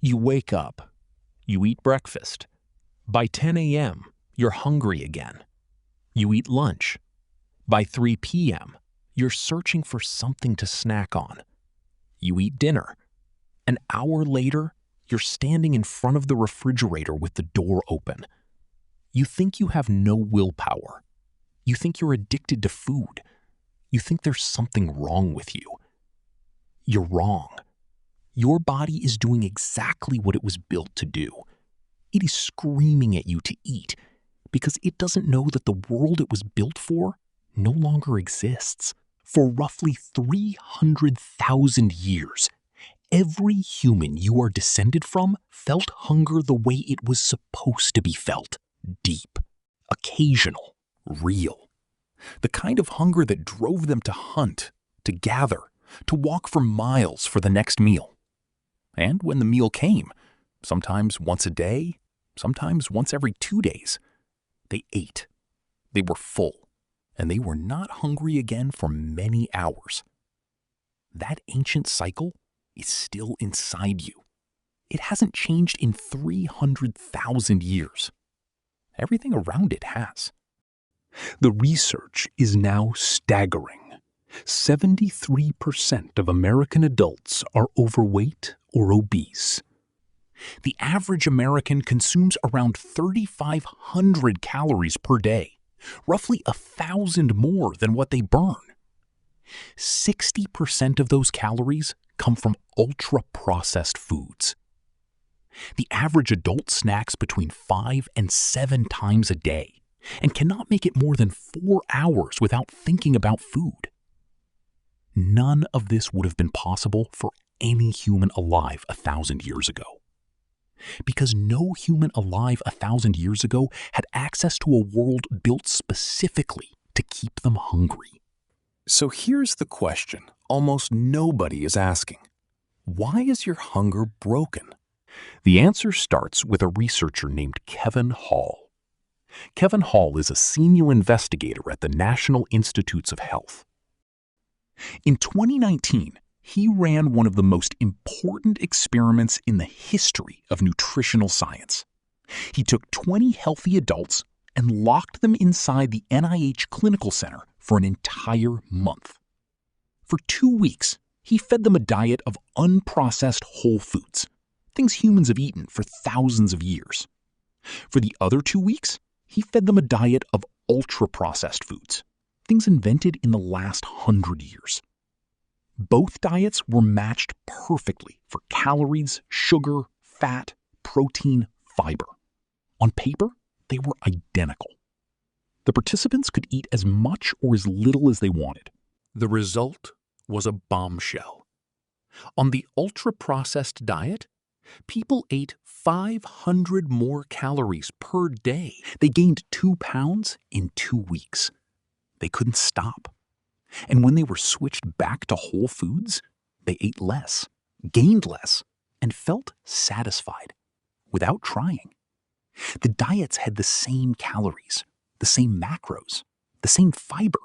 You wake up. You eat breakfast. By 10 a.m., you're hungry again. You eat lunch. By 3 p.m., you're searching for something to snack on. You eat dinner. An hour later, you're standing in front of the refrigerator with the door open. You think you have no willpower. You think you're addicted to food. You think there's something wrong with you. You're wrong. Your body is doing exactly what it was built to do. It is screaming at you to eat because it doesn't know that the world it was built for no longer exists. For roughly 300,000 years, every human you are descended from felt hunger the way it was supposed to be felt. Deep, occasional, real. The kind of hunger that drove them to hunt, to gather, to walk for miles for the next meal. And when the meal came, sometimes once a day, sometimes once every 2 days, they ate. They were full, and they were not hungry again for many hours. That ancient cycle is still inside you. It hasn't changed in 300,000 years. Everything around it has. The research is now staggering. 73% of American adults are overweight or obese. The average American consumes around 3,500 calories per day, roughly 1,000 more than what they burn. 60% of those calories come from ultra-processed foods. The average adult snacks between 5 and 7 times a day and cannot make it more than 4 hours without thinking about food. None of this would have been possible for any human alive 1,000 years ago. Because no human alive 1,000 years ago had access to a world built specifically to keep them hungry. So here's the question almost nobody is asking. Why is your hunger broken? The answer starts with a researcher named Kevin Hall. Kevin Hall is a senior investigator at the National Institutes of Health. In 2019, he ran one of the most important experiments in the history of nutritional science. He took 20 healthy adults and locked them inside the NIH Clinical Center for an entire month. For 2 weeks, he fed them a diet of unprocessed whole foods, things humans have eaten for thousands of years. For the other 2 weeks, he fed them a diet of ultra-processed foods, things invented in the last 100 years. Both diets were matched perfectly for calories, sugar, fat, protein, fiber. On paper, they were identical. The participants could eat as much or as little as they wanted. The result was a bombshell. On the ultra-processed diet, people ate 500 more calories per day. They gained 2 pounds in 2 weeks. They couldn't stop. And when they were switched back to whole foods, they ate less, gained less, and felt satisfied without trying. The diets had the same calories, the same macros, the same fiber.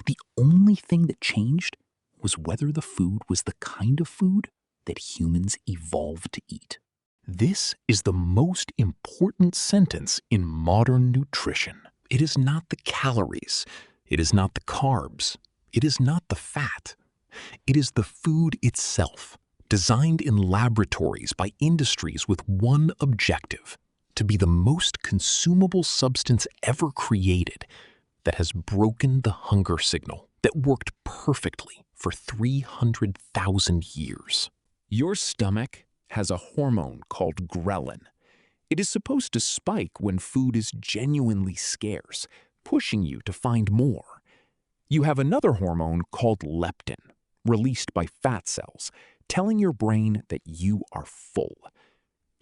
The only thing that changed was whether the food was the kind of food that humans evolved to eat. This is the most important sentence in modern nutrition. It is not the calories. It is not the carbs. It is not the fat. It is the food itself, designed in laboratories by industries with one objective: to be the most consumable substance ever created, that has broken the hunger signal that worked perfectly for 300,000 years. Your stomach has a hormone called ghrelin. It is supposed to spike when food is genuinely scarce, pushing you to find more. You have another hormone called leptin, released by fat cells, telling your brain that you are full.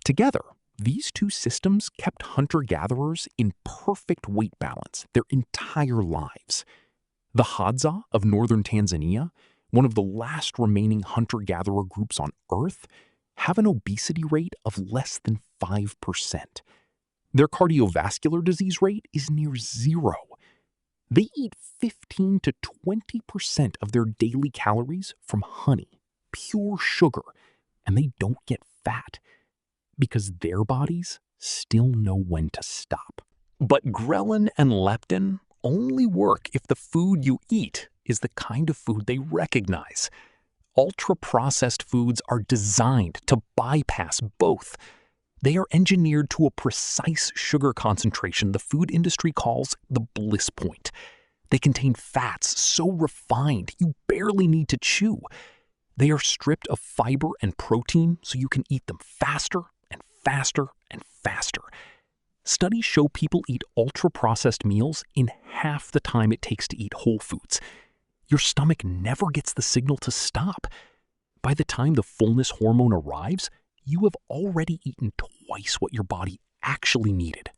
Together, these two systems kept hunter-gatherers in perfect weight balance their entire lives. The Hadza of northern Tanzania, one of the last remaining hunter-gatherer groups on Earth, have an obesity rate of less than 5%. Their cardiovascular disease rate is near 0. They eat 15 to 20% of their daily calories from honey, pure sugar, and they don't get fat because their bodies still know when to stop. But ghrelin and leptin only work if the food you eat is the kind of food they recognize. Ultra-processed foods are designed to bypass both. They are engineered to a precise sugar concentration the food industry calls the bliss point. They contain fats so refined you barely need to chew. They are stripped of fiber and protein so you can eat them faster and faster and faster. Studies show people eat ultra-processed meals in half the time it takes to eat whole foods. Your stomach never gets the signal to stop. By the time the fullness hormone arrives, you have already eaten twice what your body actually needed.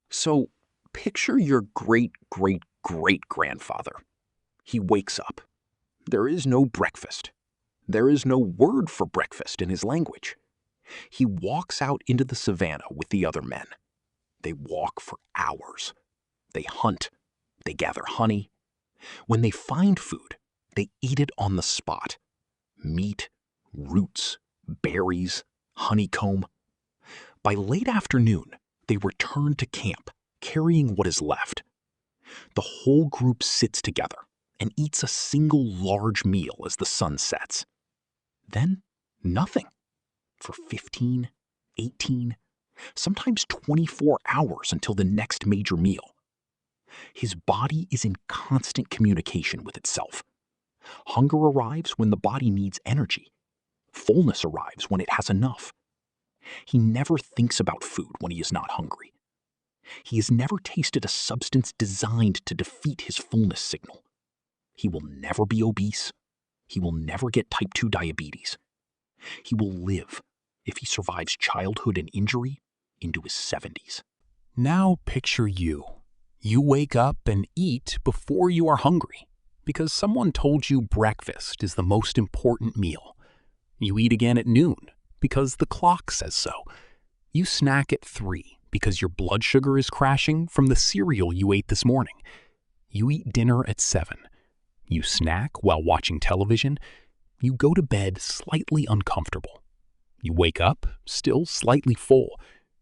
So, picture your great-great-great-grandfather. He wakes up. There is no breakfast. There is no word for breakfast in his language. He walks out into the savannah with the other men. They walk for hours. They hunt. They gather honey. When they find food, they eat it on the spot. Meat, roots, berries, honeycomb. By late afternoon, they return to camp, carrying what is left. The whole group sits together and eats a single large meal as the sun sets. Then, nothing. For 15, 18, sometimes 24 hours until the next major meal. His body is in constant communication with itself. Hunger arrives when the body needs energy. Fullness arrives when it has enough. He never thinks about food when he is not hungry. He has never tasted a substance designed to defeat his fullness signal. He will never be obese. He will never get type 2 diabetes. He will live, if he survives childhood and injury, into his 70s. Now picture you. You wake up and eat before you are hungry because someone told you breakfast is the most important meal. You eat again at noon because the clock says so. You snack at 3 because your blood sugar is crashing from the cereal you ate this morning. You eat dinner at 7. You snack while watching television. You go to bed slightly uncomfortable. You wake up still slightly full,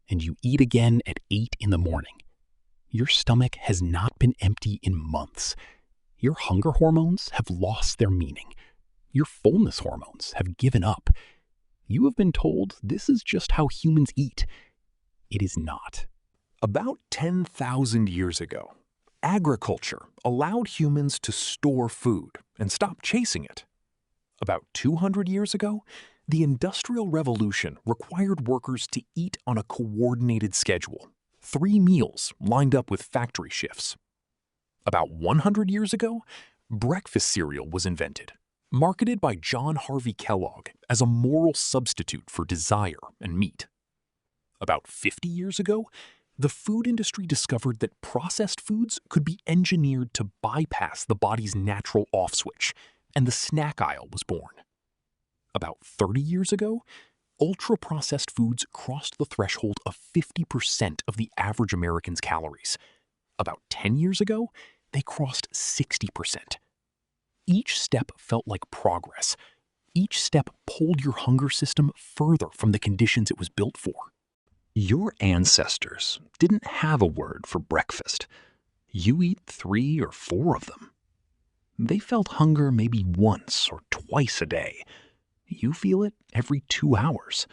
and you eat again at 8 in the morning. Your stomach has not been empty in months. Your hunger hormones have lost their meaning. Your fullness hormones have given up. You have been told this is just how humans eat. It is not. About 10,000 years ago, agriculture allowed humans to store food and stop chasing it. About 200 years ago, the Industrial Revolution required workers to eat on a coordinated schedule, 3 meals lined up with factory shifts. About 100 years ago, breakfast cereal was invented, marketed by John Harvey Kellogg as a moral substitute for desire and meat. About 50 years ago, the food industry discovered that processed foods could be engineered to bypass the body's natural off switch, and the snack aisle was born. About 30 years ago, ultra-processed foods crossed the threshold of 50% of the average American's calories. About 10 years ago, they crossed 60%. Each step felt like progress. Each step pulled your hunger system further from the conditions it was built for. Your ancestors didn't have a word for breakfast. You eat 3 or 4 of them. They felt hunger maybe once or twice a day. You feel it every 2 hours.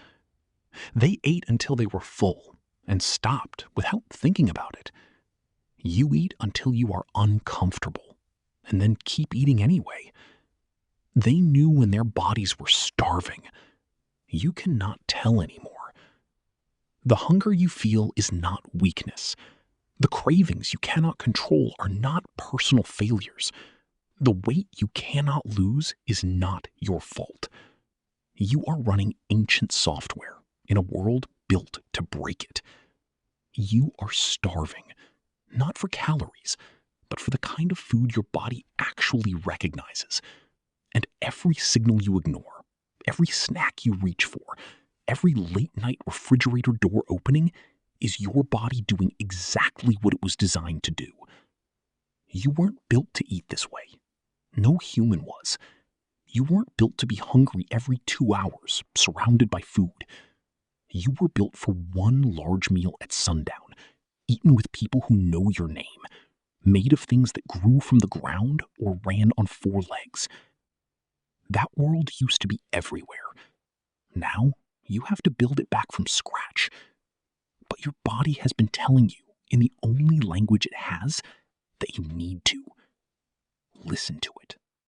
They ate until they were full and stopped without thinking about it. You eat until you are uncomfortable and then keep eating anyway. They knew when their bodies were starving. You cannot tell anymore. The hunger you feel is not weakness. The cravings you cannot control are not personal failures. The weight you cannot lose is not your fault. You are running ancient software in a world built to break it. You are starving, not for calories, but for the kind of food your body actually recognizes. And every signal you ignore, every snack you reach for, every late-night refrigerator door opening is your body doing exactly what it was designed to do. You weren't built to eat this way. No human was. You weren't built to be hungry every 2 hours, surrounded by food. You were built for one large meal at sundown, eaten with people who know your name, made of things that grew from the ground or ran on four legs. That world used to be everywhere. Now, you have to build it back from scratch. But your body has been telling you, in the only language it has, that you need to. Listen to it.